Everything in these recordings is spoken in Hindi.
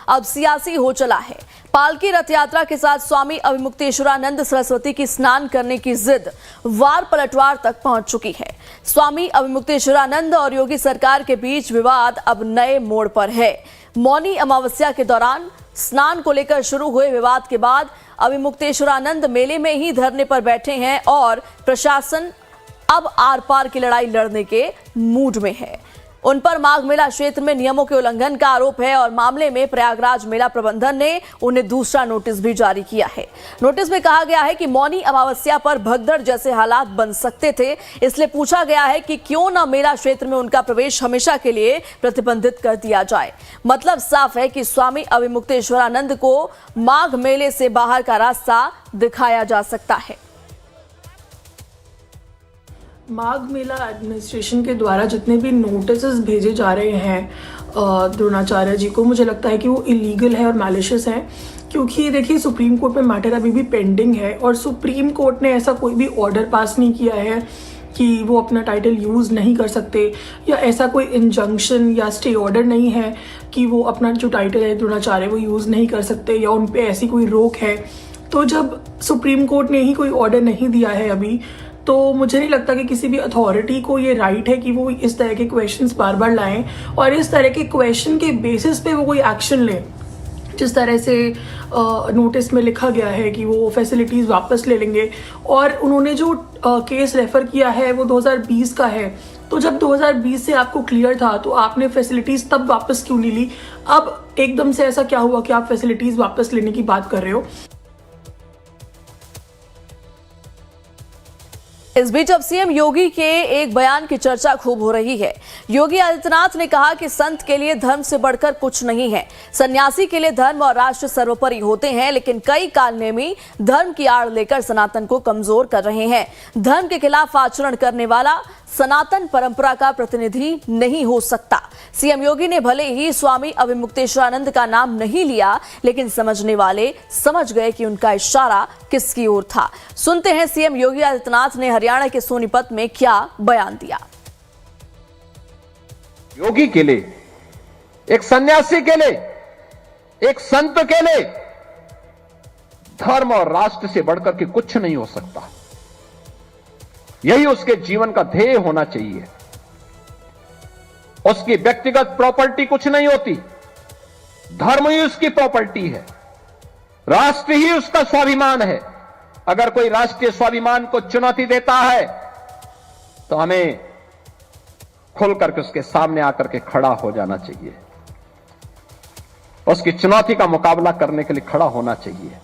अब सियासी हो चला है। पालकी रथ यात्रा के साथ स्वामी अविमुक्तेश्वरानंद सरस्वती की स्नान करने की जिद वार पलटवार तक पहुंच चुकी है। स्वामी अविमुक्तेश्वरानंद और योगी सरकार के बीच विवाद अब नए मोड़ पर है। मौनी अमावस्या के दौरान स्नान को लेकर शुरू हुए विवाद के बाद अविमुक्तेश्वरानंद मेले में ही धरने पर बैठे हैं और प्रशासन अब आर पार की लड़ाई लड़ने के मूड में है। उन पर माघ मेला क्षेत्र में नियमों के उल्लंघन का आरोप है और मामले में प्रयागराज मेला प्रबंधन ने उन्हें दूसरा नोटिस भी जारी किया है। नोटिस में कहा गया है कि मौनी अमावस्या पर भगदड़ जैसे हालात बन सकते थे, इसलिए पूछा गया है कि क्यों न मेला क्षेत्र में उनका प्रवेश हमेशा के लिए प्रतिबंधित कर दिया जाए। मतलब साफ है कि स्वामी अविमुक्तेश्वरानंद को माघ मेले से बाहर का रास्ता दिखाया जा सकता है। माघ मेला एडमिनिस्ट्रेशन के द्वारा जितने भी नोटिसेस भेजे जा रहे हैं द्रोणाचार्य जी को, मुझे लगता है कि वो इलीगल है और मैलिशियस है। क्योंकि देखिए, सुप्रीम कोर्ट में मैटर अभी भी पेंडिंग है और सुप्रीम कोर्ट ने ऐसा कोई भी ऑर्डर पास नहीं किया है कि वो अपना टाइटल यूज़ नहीं कर सकते, या ऐसा कोई इंजंक्शन या स्टे ऑर्डर नहीं है कि वो अपना जो टाइटल है द्रोणाचार्य वो यूज़ नहीं कर सकते, या उन पर ऐसी कोई रोक है। तो जब सुप्रीम कोर्ट ने ही कोई ऑर्डर नहीं दिया है अभी, तो मुझे नहीं लगता कि किसी भी अथॉरिटी को ये राइट है कि वो इस तरह के क्वेश्चंस बार बार लाएं और इस तरह के क्वेश्चन के बेसिस पे वो कोई एक्शन लें। जिस तरह से नोटिस में लिखा गया है कि वो फैसिलिटीज़ वापस ले लेंगे, और उन्होंने जो केस रेफ़र किया है वो 2020 का है। तो जब 2020 से आपको क्लियर था तो आपने फैसिलिटीज़ तब वापस क्यों नहीं ली? अब एकदम से ऐसा क्या हुआ कि आप फैसिलिटीज़ वापस लेने की बात कर रहे हो? इस बीच अब सीएम योगी के एक बयान की चर्चा खूब हो रही है। योगी आदित्यनाथ ने कहा कि संत के लिए धर्म से बढ़कर कुछ नहीं है। सन्यासी के लिए धर्म और राष्ट्र सर्वोपरि होते हैं, लेकिन कई कालनेमी धर्म की आड़ लेकर सनातन को कमजोर कर रहे हैं। धर्म के खिलाफ आचरण करने वाला सनातन परंपरा का प्रतिनिधि नहीं हो सकता। सीएम योगी ने भले ही स्वामी अविमुक्तेश्वरानंद का नाम नहीं लिया, लेकिन समझने वाले समझ गए कि उनका इशारा किसकी ओर था। सुनते हैं सीएम योगी आदित्यनाथ ने हरियाणा के सोनीपत में क्या बयान दिया। योगी के लिए, एक सन्यासी के लिए, एक संत के लिए धर्म और राष्ट्र से बढ़कर के कुछ नहीं हो सकता। यही उसके जीवन का ध्येय होना चाहिए। उसकी व्यक्तिगत प्रॉपर्टी कुछ नहीं होती, धर्म ही उसकी प्रॉपर्टी है, राष्ट्र ही उसका स्वाभिमान है। अगर कोई राष्ट्रीय स्वाभिमान को चुनौती देता है तो हमें खुल करके उसके सामने आकर के खड़ा हो जाना चाहिए, उसकी चुनौती का मुकाबला करने के लिए खड़ा होना चाहिए।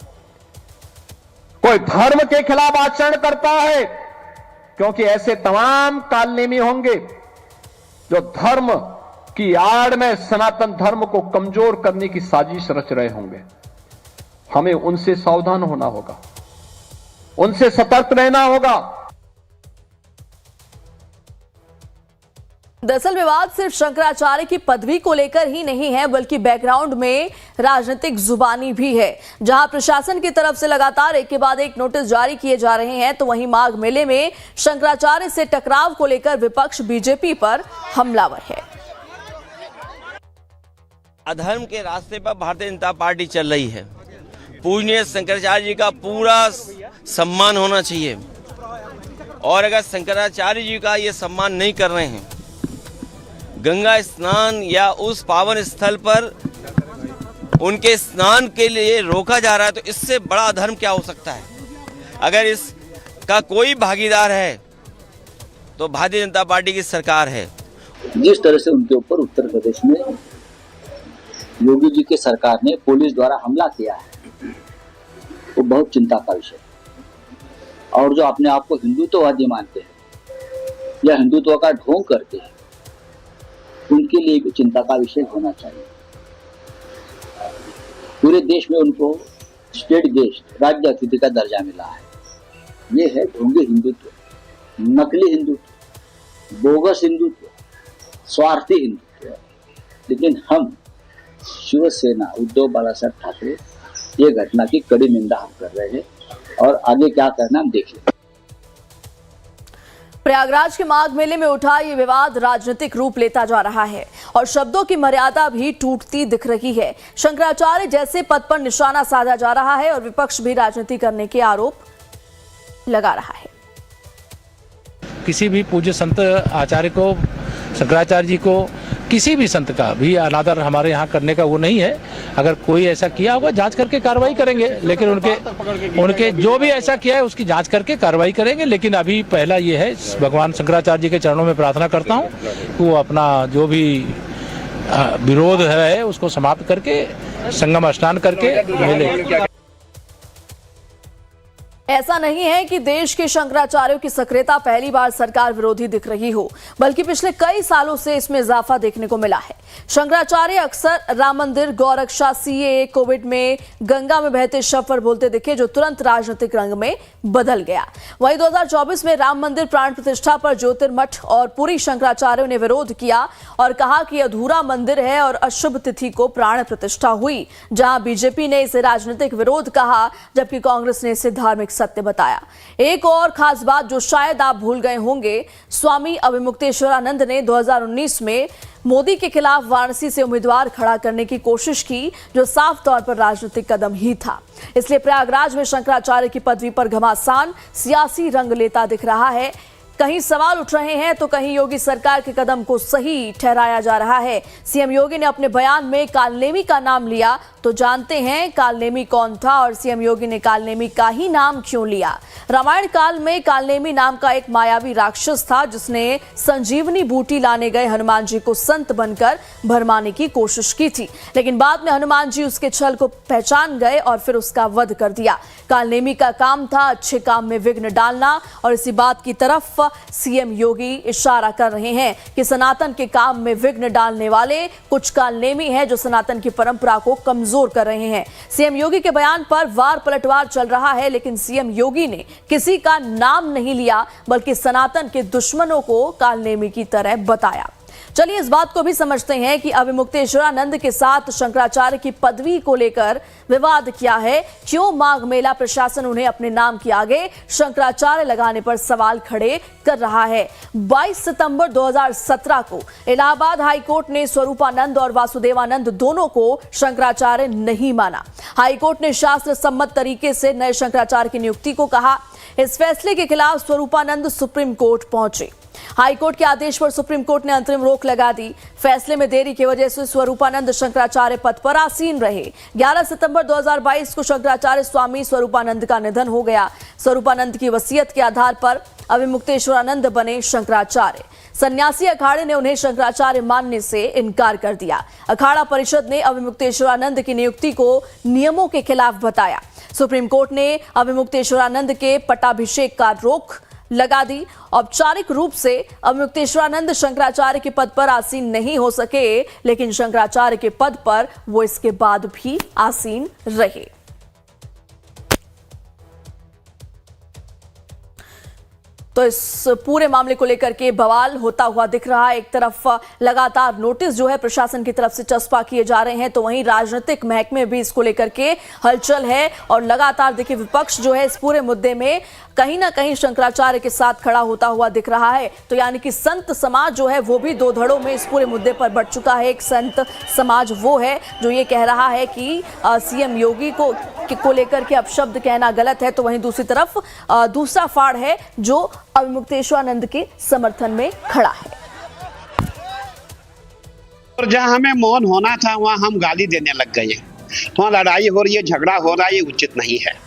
कोई धर्म के खिलाफ आचरण करता है, क्योंकि ऐसे तमाम कालनेमी होंगे जो धर्म की आड़ में सनातन धर्म को कमजोर करने की साजिश रच रहे होंगे। हमें उनसे सावधान होना होगा, उनसे सतर्क रहना होगा। दरअसल विवाद सिर्फ शंकराचार्य की पदवी को लेकर ही नहीं है, बल्कि बैकग्राउंड में राजनीतिक जुबानी भी है। जहां प्रशासन की तरफ से लगातार एक के बाद एक नोटिस जारी किए जा रहे हैं, तो वहीं माघ मेले में शंकराचार्य से टकराव को लेकर विपक्ष बीजेपी पर हमलावर है। अधर्म के रास्ते पर भारतीय जनता पार्टी चल रही है। पूजनीय शंकराचार्य जी का पूरा सम्मान होना चाहिए, और अगर शंकराचार्य जी का ये सम्मान नहीं कर रहे हैं, गंगा स्नान या उस पावन स्थल पर उनके स्नान के लिए रोका जा रहा है, तो इससे बड़ा अधर्म क्या हो सकता है? अगर इसका कोई भागीदार है तो भारतीय जनता पार्टी की सरकार है। जिस तरह से उनके ऊपर उत्तर प्रदेश में योगी जी के सरकार ने पुलिस द्वारा हमला किया है, वो बहुत चिंता का विषय है। और जो अपने आप को हिंदुत्ववादी मानते हैं या हिंदुत्व का ढोंग करते हैं, उनके लिए भी चिंता का विषय होना चाहिए। पूरे देश में उनको स्टेट गेस्ट, राज्य अतिथि का दर्जा मिला है। ये है ढोंगी हिंदुत्व, नकली हिंदुत्व, बोगस हिंदुत्व, स्वार्थी हिंदुत्व। लेकिन हम शिवसेना उद्धव बालासाहेब ठाकरे ये घटना की कड़ी निंदा हम कर रहे हैं, और आगे क्या करना हम देखें। प्रयागराज के माघ मेले में उठा ये विवाद राजनीतिक रूप लेता जा रहा है और शब्दों की मर्यादा भी टूटती दिख रही है। शंकराचार्य जैसे पद पर निशाना साधा जा रहा है और विपक्ष भी राजनीति करने के आरोप लगा रहा है। किसी भी पूज्य संत आचार्य को, शंकराचार्य जी को, किसी भी संत का भी अनादर हमारे यहाँ करने का वो नहीं है। अगर कोई ऐसा किया होगा जांच करके कार्रवाई करेंगे, लेकिन उनके जो भी ऐसा किया है उसकी जांच करके कार्रवाई करेंगे। लेकिन अभी पहला ये है, भगवान शंकराचार्य जी के चरणों में प्रार्थना करता हूँ कि वो अपना जो भी विरोध है उसको समाप्त करके संगम स्नान करके मिले। ऐसा नहीं है कि देश के शंकराचार्यों की सक्रियता पहली बार सरकार विरोधी दिख रही हो, बल्कि पिछले कई सालों से इसमें इजाफा देखने को मिला है। शंकराचार्य अक्सर राम मंदिर, गौरक्षा, सीएए, कोविड में गंगा में बहते शव पर बोलते दिखे, जो तुरंत राजनीतिक रंग में बदल गया। वहीं 2024 में राम मंदिर प्राण प्रतिष्ठा पर ज्योतिर्मठ और पुरी शंकराचार्यों ने विरोध किया और कहा कि अधूरा मंदिर है और अशुभ तिथि को प्राण प्रतिष्ठा हुई, जहां बीजेपी ने इसे राजनीतिक विरोध कहा, जबकि कांग्रेस ने इसे धार्मिक सत्य बताया। एक और खास बात जो शायद आप भूल गए होंगे, स्वामी अभिमुक्तेश्वरानंद ने 2019 में मोदी के खिलाफ वाराणसी से उम्मीदवार खड़ा करने की कोशिश की, जो साफ तौर पर राजनीतिक कदम ही था। इसलिए प्रयागराज में शंकराचार्य की पदवी पर घमासान सियासी रंग लेता दिख रहा है। कहीं सवाल उठ रहे हैं तो कहीं योगी सरकार के कदम को सही ठहराया जा रहा है। सीएम योगी ने अपने बयान में कालनेमी का नाम लिया, तो जानते हैं कालनेमी कौन था और सीएम योगी ने कालनेमी का ही नाम क्यों लिया। रामायण काल में कालनेमी नाम का एक मायावी राक्षस था, जिसने संजीवनी बूटी लाने गए हनुमान जी को संत बनकर भरमाने की कोशिश की थी, लेकिन बाद में हनुमान जी उसके छल को पहचान गए और फिर उसका वध कर दिया। कालनेमी का काम था अच्छे काम में विघ्न डालना, और इसी बात की तरफ सीएम योगी इशारा कर रहे हैं कि सनातन के काम में विघ्न डालने वाले कुछ कालनेमी हैं, जो सनातन की परंपरा को कमजोर कर रहे हैं। सीएम योगी के बयान पर वार पलटवार चल रहा है, लेकिन सीएम योगी ने किसी का नाम नहीं लिया, बल्कि सनातन के दुश्मनों को कालनेमी की तरह बताया। चलिए इस बात को भी समझते हैं कि अभिमुक्तेश्वरानंद के साथ शंकराचार्य की पदवी को लेकर विवाद क्या है, क्यों माघ मेला प्रशासन उन्हें अपने नाम के आगे शंकराचार्य लगाने पर सवाल खड़े कर रहा है। 22 सितंबर 2017 को इलाहाबाद हाईकोर्ट ने स्वरूपानंद और वासुदेवानंद दोनों को शंकराचार्य नहीं माना। हाईकोर्ट ने शास्त्र सम्मत तरीके से नए शंकराचार्य की नियुक्ति को कहा। इस फैसले के खिलाफ स्वरूपानंद सुप्रीम कोर्ट पहुंचे। हाईकोर्ट के आदेश पर सुप्रीम कोर्ट ने अंतरिम रोक लगा दी। फैसले में देरी की वजह से स्वरूपानंद शंकराचार्य पद पर आसीन रहे। 11 सितंबर 2022 को शंकराचार्य स्वामी स्वरूपानंद का निधन हो गया। स्वरूपानंद की वसीयत के आधार पर अभिमुक्तेश्वरानंद बने शंकराचार्य। सन्यासी अखाड़े ने उन्हें शंकराचार्य मानने से इनकार कर दिया। अखाड़ा परिषद ने अभिमुक्तेश्वरानंद की नियुक्ति को नियमों के खिलाफ बताया। सुप्रीम कोर्ट ने अभिमुक्तेश्वरानंद के पट्टाभिषेक का रोक लगा दी। औपचारिक रूप से अभिमुक्तेश्वरानंद शंकराचार्य के पद पर आसीन नहीं हो सके, लेकिन शंकराचार्य के पद पर वो इसके बाद भी आसीन रहे। तो इस पूरे मामले को लेकर के बवाल होता हुआ दिख रहा है। एक तरफ लगातार नोटिस जो है प्रशासन की तरफ से चस्पा किए जा रहे हैं, तो वहीं राजनीतिक महकमे भी इसको लेकर के हलचल है और लगातार देखिए विपक्ष जो है इस पूरे मुद्दे में कहीं ना कहीं शंकराचार्य के साथ खड़ा होता हुआ दिख रहा है। तो यानी कि संत समाज जो है वो भी दो धड़ों में इस पूरे मुद्दे पर बढ़ चुका है। एक संत समाज वो है जो ये कह रहा है कि सीएम योगी को लेकर के अपशब्द कहना गलत है, तो वहीं दूसरी तरफ दूसरा फाड़ है जो अभिमुक्तेश्वरानंद के समर्थन में खड़ा है। और जहां हमें मौन होना था वहां हम गाली देने लग गए। वहां लड़ाई हो रही है, झगड़ा हो रहा है, ये उचित नहीं है।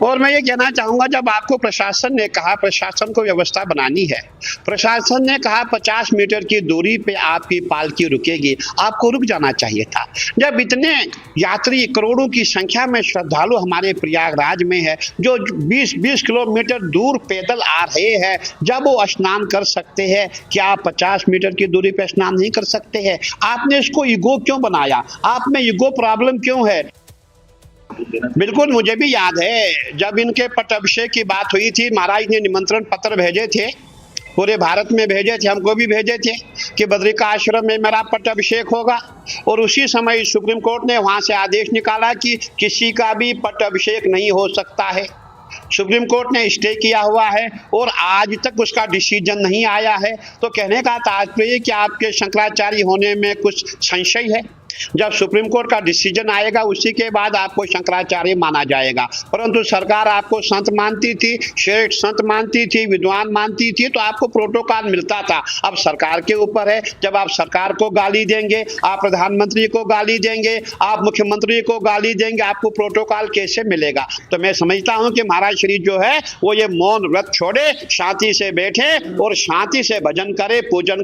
और मैं ये कहना चाहूंगा, जब आपको प्रशासन ने कहा, प्रशासन को व्यवस्था बनानी है, प्रशासन ने कहा 50 मीटर की दूरी पे आपकी पालकी रुकेगी, आपको रुक जाना चाहिए था। जब इतने यात्री करोड़ों की संख्या में श्रद्धालु हमारे प्रयागराज में है, जो 20 किलोमीटर दूर पैदल आ रहे हैं, जब वो स्नान कर सकते हैं, क्या आप 50 मीटर की दूरी पे स्नान नहीं कर सकते हैं? आपने इसको ईगो क्यों बनाया? आप में ईगो प्रॉब्लम क्यों है? बिल्कुल, मुझे भी याद है जब इनके पट्टाभिषेक की बात हुई थी, महाराज ने निमंत्रण पत्र भेजे थे, पूरे भारत में भेजे थे, हमको भी भेजे थे कि बद्रिका आश्रम में मेरा पट्टाभिषेक होगा। और उसी समय सुप्रीम कोर्ट ने वहां से आदेश निकाला कि किसी का भी पट्टाभिषेक नहीं हो सकता है। सुप्रीम कोर्ट ने स्टे किया हुआ है और आज तक उसका डिसीजन नहीं आया है। तो कहने का तात्पर्य कि आपके शंकराचार्य होने में कुछ संशय है। जब सुप्रीम कोर्ट का डिसीजन आएगा उसी के बाद आपको शंकराचार्य माना जाएगा। परंतु सरकार आपको संत मानती थी, श्रेष्ठ संत मानती थी, विद्वान मानती थी, तो आपको प्रोटोकॉल मिलता था। अब सरकार के ऊपर है, जब आप सरकार को गाली देंगे, आप प्रधानमंत्री को गाली देंगे, आप मुख्यमंत्री को गाली देंगे, आपको प्रोटोकॉल कैसे मिलेगा? तो मैं समझता हूं कि महाराज श्री जो है वो ये मौन व्रत छोड़े, शांति से बैठे और शांति से भजन करे, पूजन